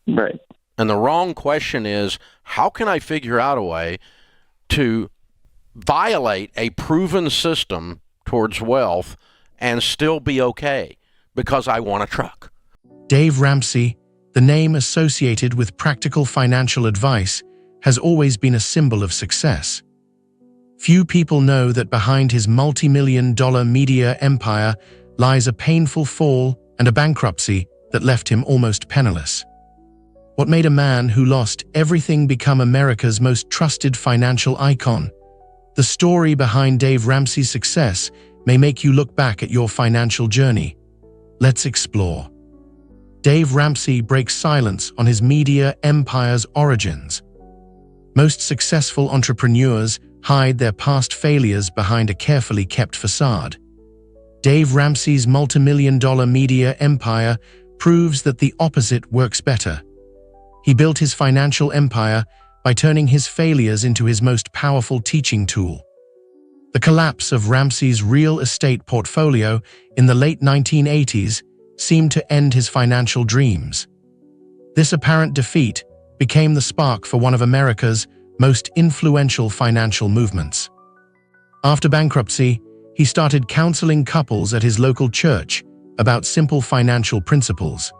Right. And the wrong question is, how can I figure out a way to violate a proven system towards wealth and still be okay because I want a truck? Dave Ramsey, the name associated with practical financial advice, has always been a symbol of success. Few people know that behind his multi-million-dollar media empire lies a painful fall and a bankruptcy that left him almost penniless. What made a man who lost everything become America's most trusted financial icon? The story behind Dave Ramsey's success may make you look back at your financial journey. Let's explore. Dave Ramsey breaks silence on his media empire's origins. Most successful entrepreneurs hide their past failures behind a carefully kept facade. Dave Ramsey's multi-million-dollar media empire proves that the opposite works better. He built his financial empire by turning his failures into his most powerful teaching tool. The collapse of Ramsey's real estate portfolio in the late 1980s seemed to end his financial dreams. This apparent defeat became the spark for one of America's most influential financial movements. After bankruptcy, he started counseling couples at his local church about simple financial principles.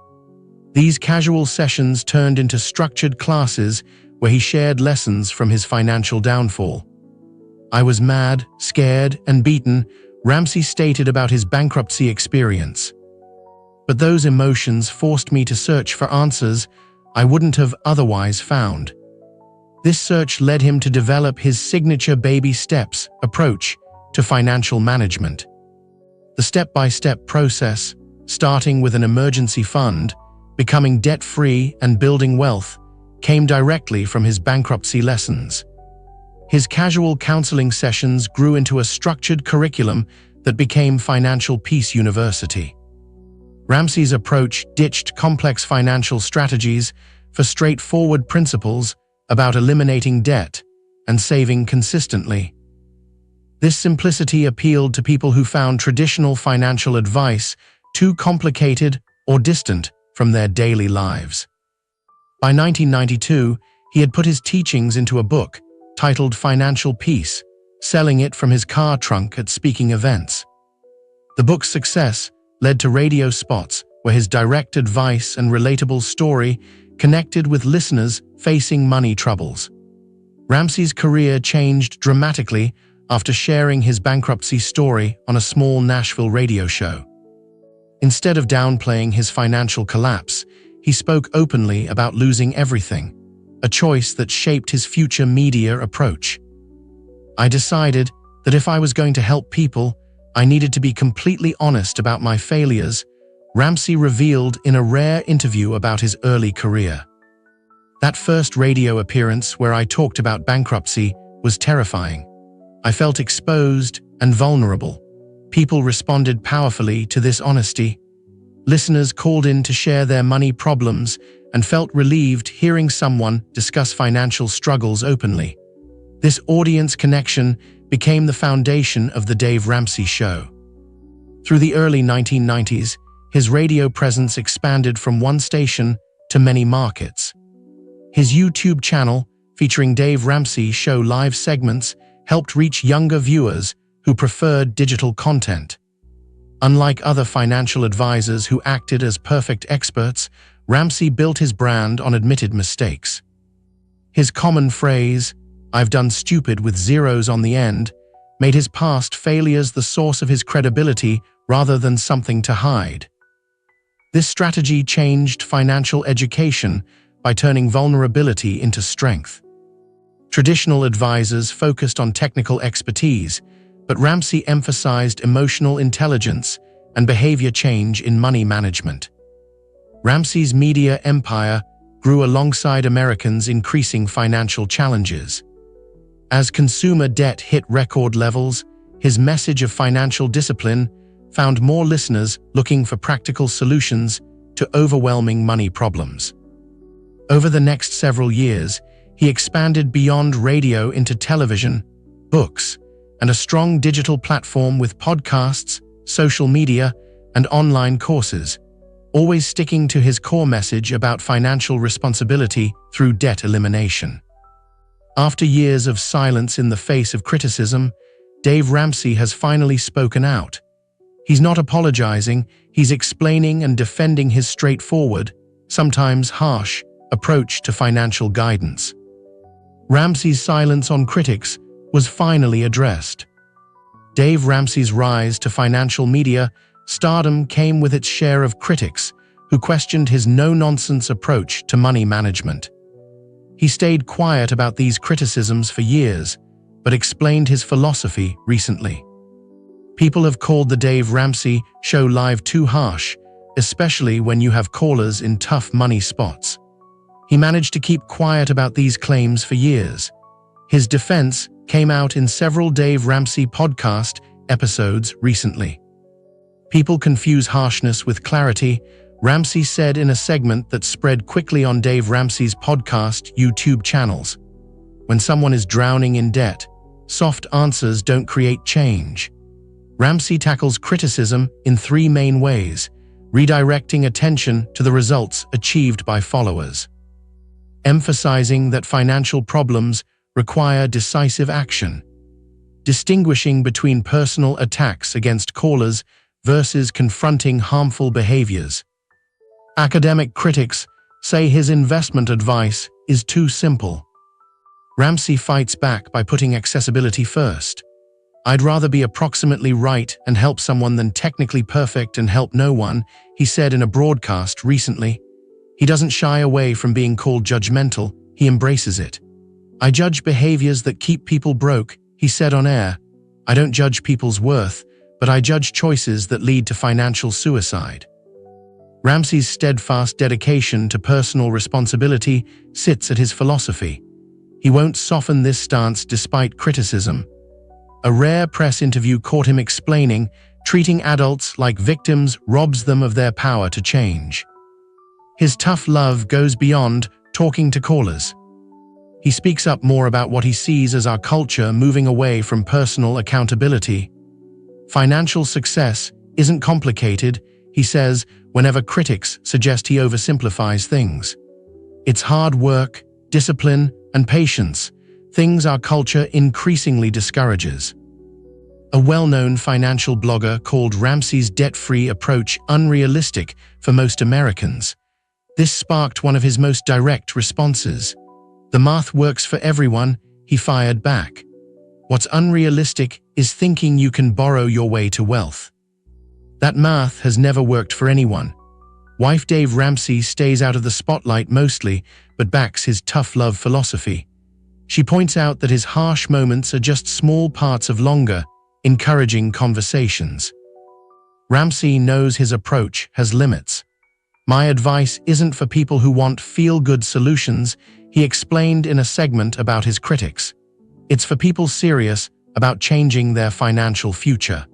These casual sessions turned into structured classes where he shared lessons from his financial downfall. "I was mad, scared, and beaten," Ramsey stated about his bankruptcy experience. "But those emotions forced me to search for answers I wouldn't have otherwise found." This search led him to develop his signature baby steps approach to financial management. The step-by-step process, starting with an emergency fund, becoming debt-free and building wealth, came directly from his bankruptcy lessons. His casual counseling sessions grew into a structured curriculum that became Financial Peace University. Ramsey's approach ditched complex financial strategies for straightforward principles about eliminating debt and saving consistently. This simplicity appealed to people who found traditional financial advice too complicated or distant from their daily lives. By 1992, he had put his teachings into a book titled Financial Peace, selling it from his car trunk at speaking events. The book's success led to radio spots where his direct advice and relatable story connected with listeners facing money troubles. Ramsey's career changed dramatically after sharing his bankruptcy story on a small Nashville radio show. Instead of downplaying his financial collapse, he spoke openly about losing everything, a choice that shaped his future media approach. "I decided that if I was going to help people, I needed to be completely honest about my failures," Ramsey revealed in a rare interview about his early career. "That first radio appearance where I talked about bankruptcy was terrifying. I felt exposed and vulnerable. People responded powerfully to this honesty. Listeners called in to share their money problems and felt relieved hearing someone discuss financial struggles openly. This audience connection became the foundation of The Dave Ramsey Show." Through the early 1990s, his radio presence expanded from one station to many markets. His YouTube channel, featuring Dave Ramsey Show live segments, helped reach younger viewers who preferred digital content. Unlike other financial advisors who acted as perfect experts, Ramsey built his brand on admitted mistakes. His common phrase, "I've done stupid with zeros on the end," made his past failures the source of his credibility rather than something to hide. This strategy changed financial education by turning vulnerability into strength. Traditional advisors focused on technical expertise, but Ramsey emphasized emotional intelligence and behavior change in money management. Ramsey's media empire grew alongside Americans' increasing financial challenges. As consumer debt hit record levels, his message of financial discipline found more listeners looking for practical solutions to overwhelming money problems. Over the next several years, he expanded beyond radio into television, books, and a strong digital platform with podcasts, social media, and online courses, always sticking to his core message about financial responsibility through debt elimination. After years of silence in the face of criticism, Dave Ramsey has finally spoken out. He's not apologizing, he's explaining and defending his straightforward, sometimes harsh, approach to financial guidance. Ramsey's silence on critics was finally addressed. Dave Ramsey's rise to financial media stardom came with its share of critics who questioned his no-nonsense approach to money management. He stayed quiet about these criticisms for years, but explained his philosophy recently. People have called the Dave Ramsey show live too harsh, especially when you have callers in tough money spots. He managed to keep quiet about these claims for years. His defense came out in several Dave Ramsey podcast episodes recently. People confuse harshness with clarity, Ramsey said in a segment that spread quickly on Dave Ramsey's podcast YouTube channels. When someone is drowning in debt, soft answers don't create change. Ramsey tackles criticism in three main ways, redirecting attention to the results achieved by followers. Emphasizing that financial problems require decisive action. Distinguishing between personal attacks against callers versus confronting harmful behaviors. Academic critics say his investment advice is too simple. Ramsey fights back by putting accessibility first. "I'd rather be approximately right and help someone than technically perfect and help no one," he said in a broadcast recently. He doesn't shy away from being called judgmental, he embraces it. "I judge behaviors that keep people broke," he said on air. "I don't judge people's worth, but I judge choices that lead to financial suicide." Ramsey's steadfast dedication to personal responsibility sits at his philosophy. He won't soften this stance despite criticism. A rare press interview caught him explaining, treating adults like victims robs them of their power to change. His tough love goes beyond talking to callers. He speaks up more about what he sees as our culture moving away from personal accountability. Financial success isn't complicated, he says, whenever critics suggest he oversimplifies things. It's hard work, discipline, and patience, things our culture increasingly discourages. A well-known financial blogger called Ramsey's debt-free approach unrealistic for most Americans. This sparked one of his most direct responses. "The math works for everyone," he fired back. "What's unrealistic is thinking you can borrow your way to wealth. That math has never worked for anyone." Wife Dave Ramsey stays out of the spotlight mostly, but backs his tough love philosophy. She points out that his harsh moments are just small parts of longer, encouraging conversations. Ramsey knows his approach has limits. "My advice isn't for people who want feel-good solutions," he explained in a segment about his critics. "It's for people serious about changing their financial future."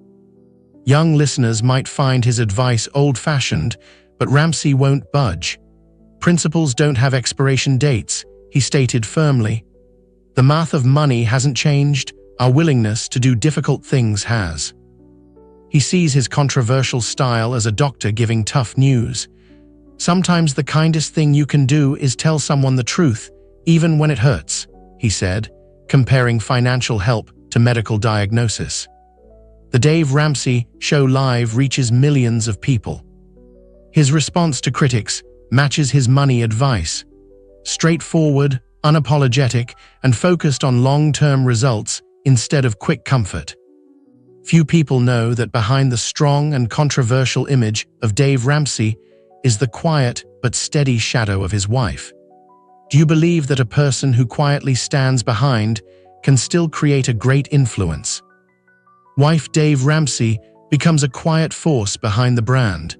Young listeners might find his advice old-fashioned, but Ramsey won't budge. "Principles don't have expiration dates," he stated firmly. "The math of money hasn't changed, our willingness to do difficult things has." He sees his controversial style as a doctor giving tough news. "Sometimes the kindest thing you can do is tell someone the truth, even when it hurts," he said, comparing financial help to medical diagnosis. The Dave Ramsey Show Live reaches millions of people. His response to critics matches his money advice. Straightforward, unapologetic, and focused on long-term results instead of quick comfort. Few people know that behind the strong and controversial image of Dave Ramsey is the quiet but steady shadow of his wife. Do you believe that a person who quietly stands behind can still create a great influence? Wife Dave Ramsey becomes a quiet force behind the brand.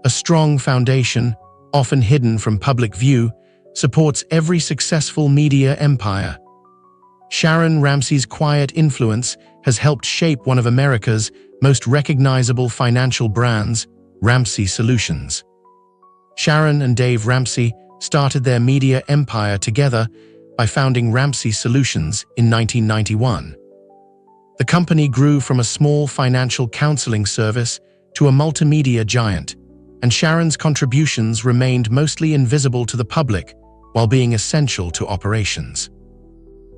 A strong foundation, often hidden from public view, supports every successful media empire. Sharon Ramsey's quiet influence has helped shape one of America's most recognizable financial brands, Ramsey Solutions. Sharon and Dave Ramsey started their media empire together by founding Ramsey Solutions in 1991. The company grew from a small financial counseling service to a multimedia giant, and Sharon's contributions remained mostly invisible to the public while being essential to operations.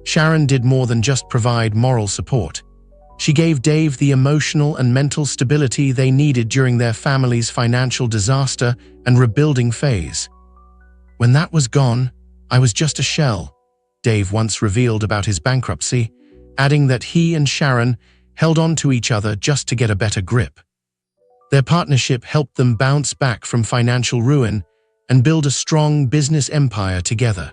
Sharon did more than just provide moral support. She gave Dave the emotional and mental stability they needed during their family's financial disaster and rebuilding phase. "When that was gone, I was just a shell," Dave once revealed about his bankruptcy, adding that he and Sharon held on to each other just to get a better grip. Their partnership helped them bounce back from financial ruin and build a strong business empire together.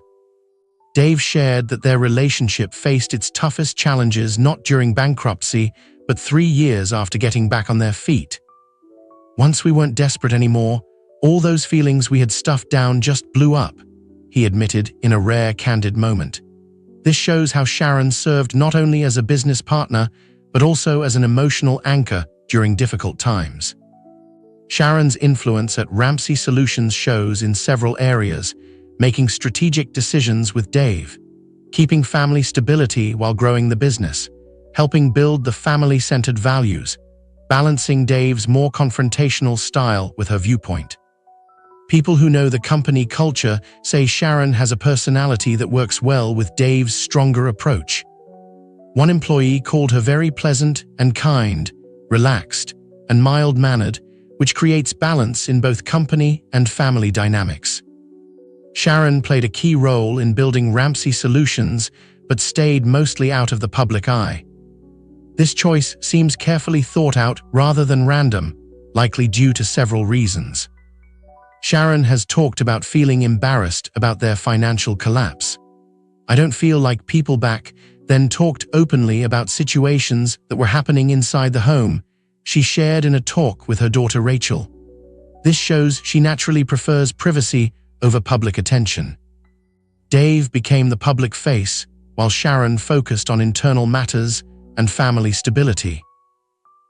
Dave shared that their relationship faced its toughest challenges not during bankruptcy, but 3 years after getting back on their feet. "Once we weren't desperate anymore, all those feelings we had stuffed down just blew up," he admitted in a rare, candid moment. This shows how Sharon served not only as a business partner, but also as an emotional anchor during difficult times. Sharon's influence at Ramsey Solutions shows in several areas, making strategic decisions with Dave, keeping family stability while growing the business, helping build the family-centered values, balancing Dave's more confrontational style with her viewpoint. People who know the company culture say Sharon has a personality that works well with Dave's stronger approach. One employee called her very pleasant and kind, relaxed, and mild-mannered, which creates balance in both company and family dynamics. Sharon played a key role in building Ramsey Solutions, but stayed mostly out of the public eye. This choice seems carefully thought out rather than random, likely due to several reasons. Sharon has talked about feeling embarrassed about their financial collapse. "I don't feel like people back then talked openly about situations that were happening inside the home," she shared in a talk with her daughter Rachel. This shows she naturally prefers privacy over public attention. Dave became the public face, while Sharon focused on internal matters and family stability.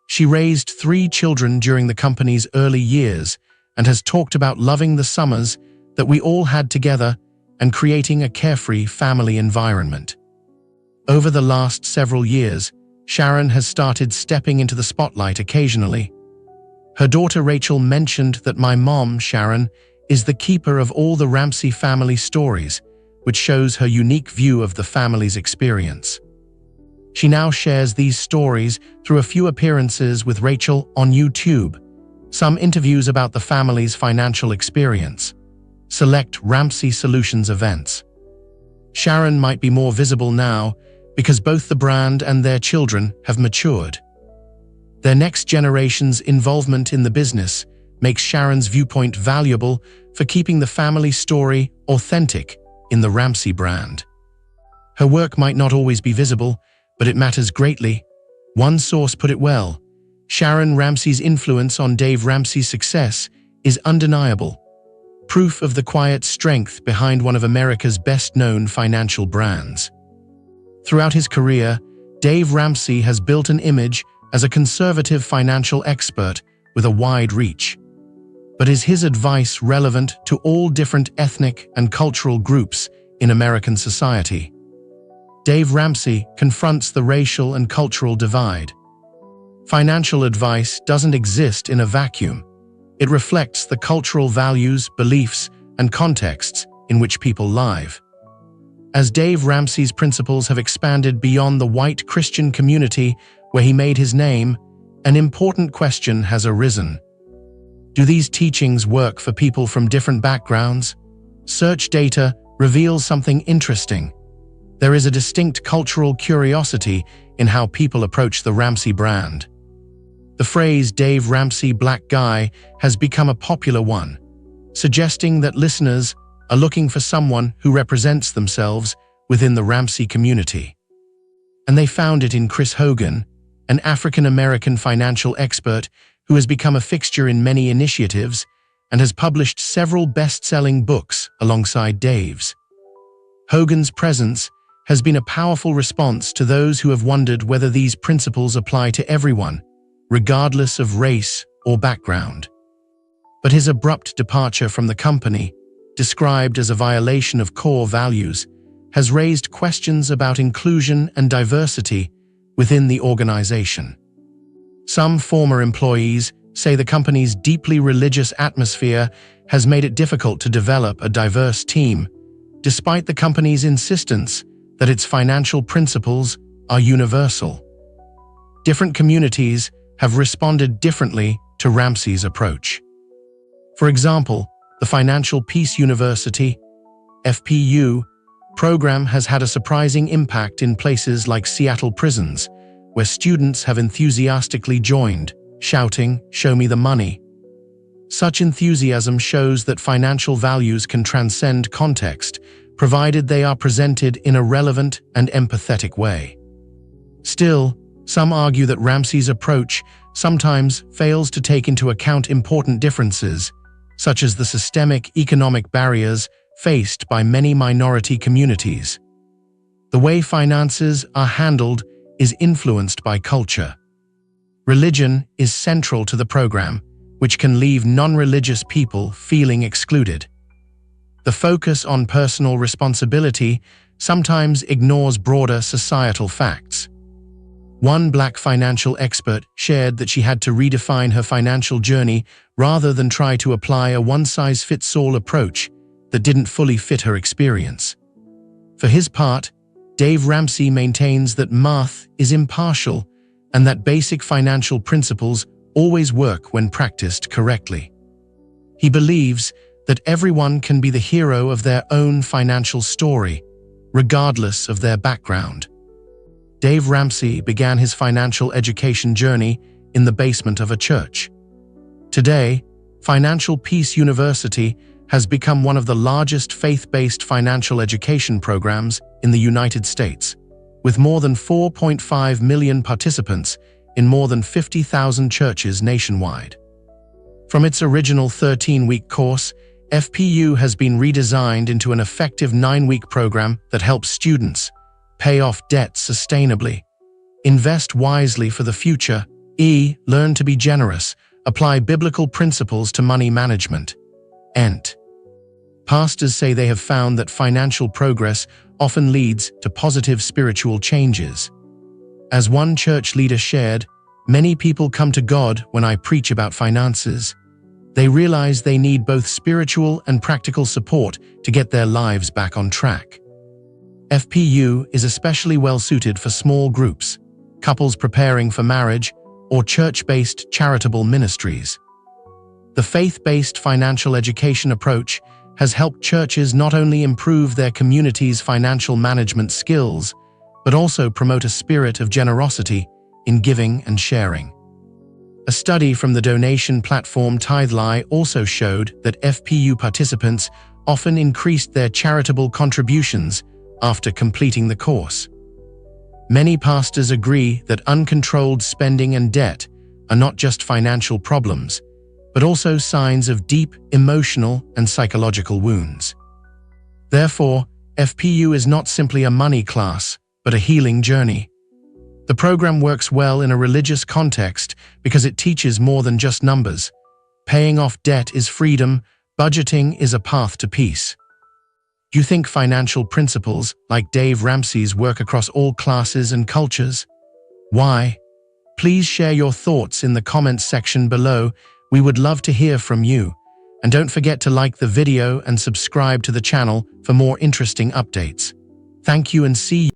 She raised 3 children during the company's early years and has talked about loving the summers that we all had together and creating a carefree family environment. Over the last several years, Sharon has started stepping into the spotlight occasionally. Her daughter Rachel mentioned that "My mom, Sharon, is the keeper of all the Ramsey family stories," which shows her unique view of the family's experience. She now shares these stories through a few appearances with Rachel on YouTube, some interviews about the family's financial experience, select Ramsey Solutions events. Sharon might be more visible now because both the brand and their children have matured. Their next generation's involvement in the business makes Sharon's viewpoint valuable for keeping the family story authentic in the Ramsey brand. Her work might not always be visible, but it matters greatly. One source put it well: Sharon Ramsey's influence on Dave Ramsey's success is undeniable, proof of the quiet strength behind one of America's best-known financial brands. Throughout his career, Dave Ramsey has built an image as a conservative financial expert with a wide reach. But is his advice relevant to all different ethnic and cultural groups in American society? Dave Ramsey confronts the racial and cultural divide. Financial advice doesn't exist in a vacuum. It reflects the cultural values, beliefs, and contexts in which people live. As Dave Ramsey's principles have expanded beyond the white Christian community where he made his name, an important question has arisen. Do these teachings work for people from different backgrounds? Search data reveals something interesting. There is a distinct cultural curiosity in how people approach the Ramsey brand. The phrase "Dave Ramsey Black Guy" has become a popular one, suggesting that listeners are looking for someone who represents themselves within the Ramsey community. And they found it in Chris Hogan, an African-American financial expert who has become a fixture in many initiatives and has published several best-selling books alongside Dave's. Hogan's presence has been a powerful response to those who have wondered whether these principles apply to everyone, regardless of race or background. But his abrupt departure from the company, described as a violation of core values, has raised questions about inclusion and diversity within the organization. Some former employees say the company's deeply religious atmosphere has made it difficult to develop a diverse team, despite the company's insistence that its financial principles are universal. Different communities have responded differently to Ramsey's approach. For example, the Financial Peace University, FPU, program has had a surprising impact in places like Seattle prisons, where students have enthusiastically joined, shouting, "Show me the money." Such enthusiasm shows that financial values can transcend context, provided they are presented in a relevant and empathetic way. Still, some argue that Ramsey's approach sometimes fails to take into account important differences, such as the systemic economic barriers faced by many minority communities. The way finances are handled is influenced by culture. Religion is central to the program, which can leave non-religious people feeling excluded. The focus on personal responsibility sometimes ignores broader societal facts. One Black financial expert shared that she had to redefine her financial journey rather than try to apply a one-size-fits-all approach that didn't fully fit her experience. For his part, Dave Ramsey maintains that math is impartial and that basic financial principles always work when practiced correctly. He believes that everyone can be the hero of their own financial story, regardless of their background. Dave Ramsey began his financial education journey in the basement of a church. Today, Financial Peace University has become one of the largest faith-based financial education programs in the United States, with more than 4.5 million participants in more than 50,000 churches nationwide. From its original 13-week course, FPU has been redesigned into an effective 9-week program that helps students pay off debt sustainably, invest wisely for the future, learn to be generous, apply biblical principles to money management, and pastors say they have found that financial progress often leads to positive spiritual changes. As one church leader shared, "Many people come to God when I preach about finances. They realize they need both spiritual and practical support to get their lives back on track." FPU is especially well suited for small groups, couples preparing for marriage, or church-based charitable ministries. The faith-based financial education approach has helped churches not only improve their community's financial management skills, but also promote a spirit of generosity in giving and sharing. A study from the donation platform Tithely also showed that FPU participants often increased their charitable contributions after completing the course. Many pastors agree that uncontrolled spending and debt are not just financial problems, but also signs of deep emotional and psychological wounds. Therefore, FPU is not simply a money class, but a healing journey. The program works well in a religious context because it teaches more than just numbers. Paying off debt is freedom, budgeting is a path to peace. Do you think financial principles like Dave Ramsey's work across all classes and cultures? Why? Please share your thoughts in the comments section below. We would love to hear from you. And don't forget to like the video and subscribe to the channel for more interesting updates. Thank you and see you.